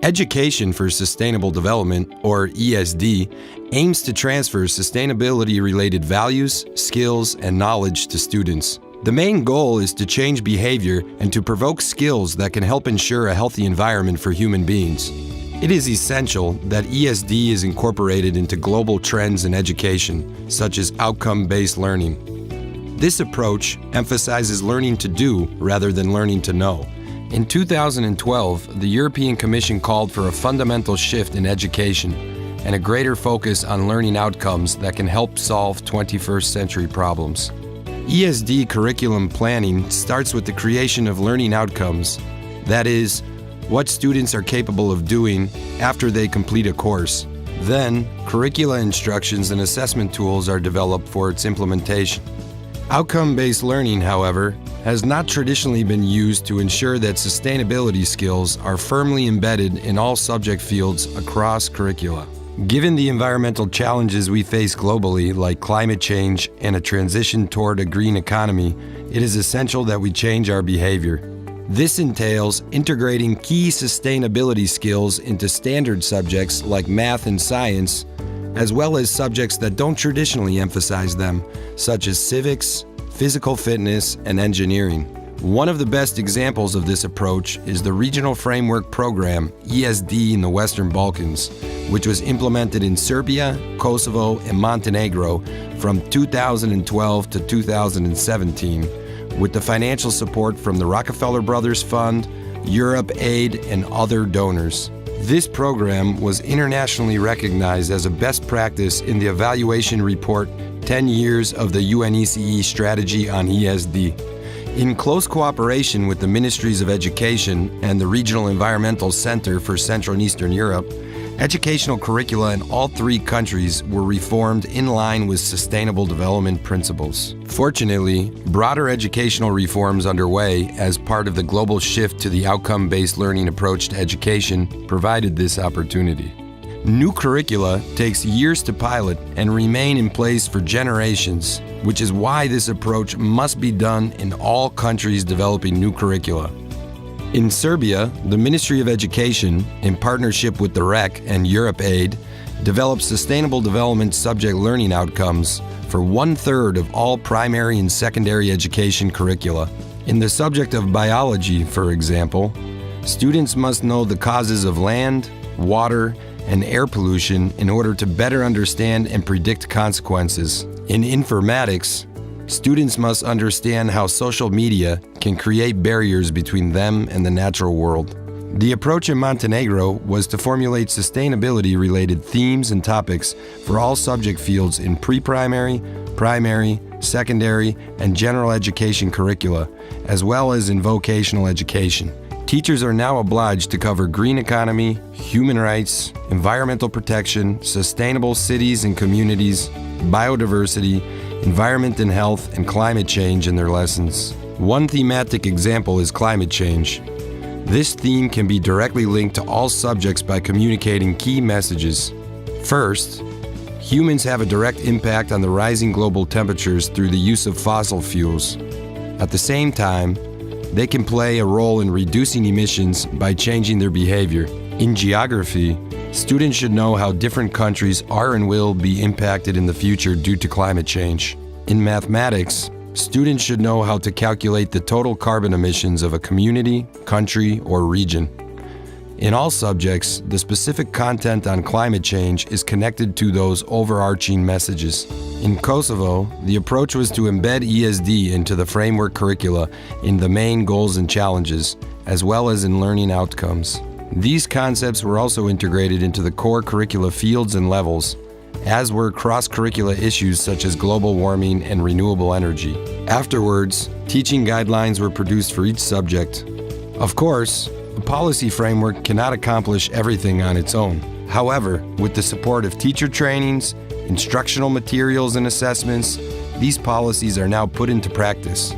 Education for Sustainable Development, or ESD, aims to transfer sustainability-related values, skills, and knowledge to students. The main goal is to change behavior and to provoke skills that can help ensure a healthy environment for human beings. It is essential that ESD is incorporated into global trends in education, such as outcome-based learning. This approach emphasizes learning to do rather than learning to know. In 2012, the European Commission called for a fundamental shift in education and a greater focus on learning outcomes that can help solve 21st century problems. ESD curriculum planning starts with the creation of learning outcomes, that is, what students are capable of doing after they complete a course. Then, curricula instructions and assessment tools are developed for its implementation. Outcome-based learning, however, has not traditionally been used to ensure that sustainability skills are firmly embedded in all subject fields across curricula. Given the environmental challenges we face globally, like climate change and a transition toward a green economy, it is essential that we change our behavior. This entails integrating key sustainability skills into standard subjects like math and science, as well as subjects that don't traditionally emphasize them, such as civics, physical fitness, and engineering. One of the best examples of this approach is the Regional Framework Program, ESD in the Western Balkans, which was implemented in Serbia, Kosovo, and Montenegro from 2012 to 2017, with the financial support from the Rockefeller Brothers Fund, Europe Aid, and other donors. This program was internationally recognized as a best practice in the evaluation report 10 Years of the UNECE Strategy on ESD. In close cooperation with the Ministries of Education and the Regional Environmental Center for Central and Eastern Europe, educational curricula in all three countries were reformed in line with sustainable development principles. Fortunately, broader educational reforms underway as part of the global shift to the outcome-based learning approach to education provided this opportunity. New curricula takes years to pilot and remain in place for generations, which is why this approach must be done in all countries developing new curricula. In Serbia, the Ministry of Education, in partnership with the REC and Europe Aid, developed sustainable development subject learning outcomes for 1/3 of all primary and secondary education curricula. In the subject of biology, for example, students must know the causes of land, water, and air pollution in order to better understand and predict consequences. In informatics, students must understand how social media can create barriers between them and the natural world. The approach in Montenegro was to formulate sustainability-related themes and topics for all subject fields in pre-primary, primary, secondary, and general education curricula, as well as in vocational education. Teachers are now obliged to cover green economy, human rights, environmental protection, sustainable cities and communities, biodiversity, environment and health, and climate change in their lessons. One thematic example is climate change. This theme can be directly linked to all subjects by communicating key messages. First, humans have a direct impact on the rising global temperatures through the use of fossil fuels. At the same time, they can play a role in reducing emissions by changing their behavior. In geography, students should know how different countries are and will be impacted in the future due to climate change. In mathematics, students should know how to calculate the total carbon emissions of a community, country, or region. In all subjects, the specific content on climate change is connected to those overarching messages. In Kosovo, the approach was to embed ESD into the framework curricula in the main goals and challenges, as well as in learning outcomes. These concepts were also integrated into the core curricula fields and levels, as were cross-curricula issues such as global warming and renewable energy. Afterwards, teaching guidelines were produced for each subject. Of course, a policy framework cannot accomplish everything on its own. However, with the support of teacher trainings, instructional materials, and assessments, these policies are now put into practice.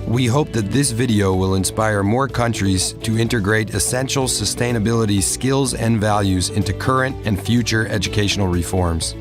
We hope that this video will inspire more countries to integrate essential sustainability skills and values into current and future educational reforms.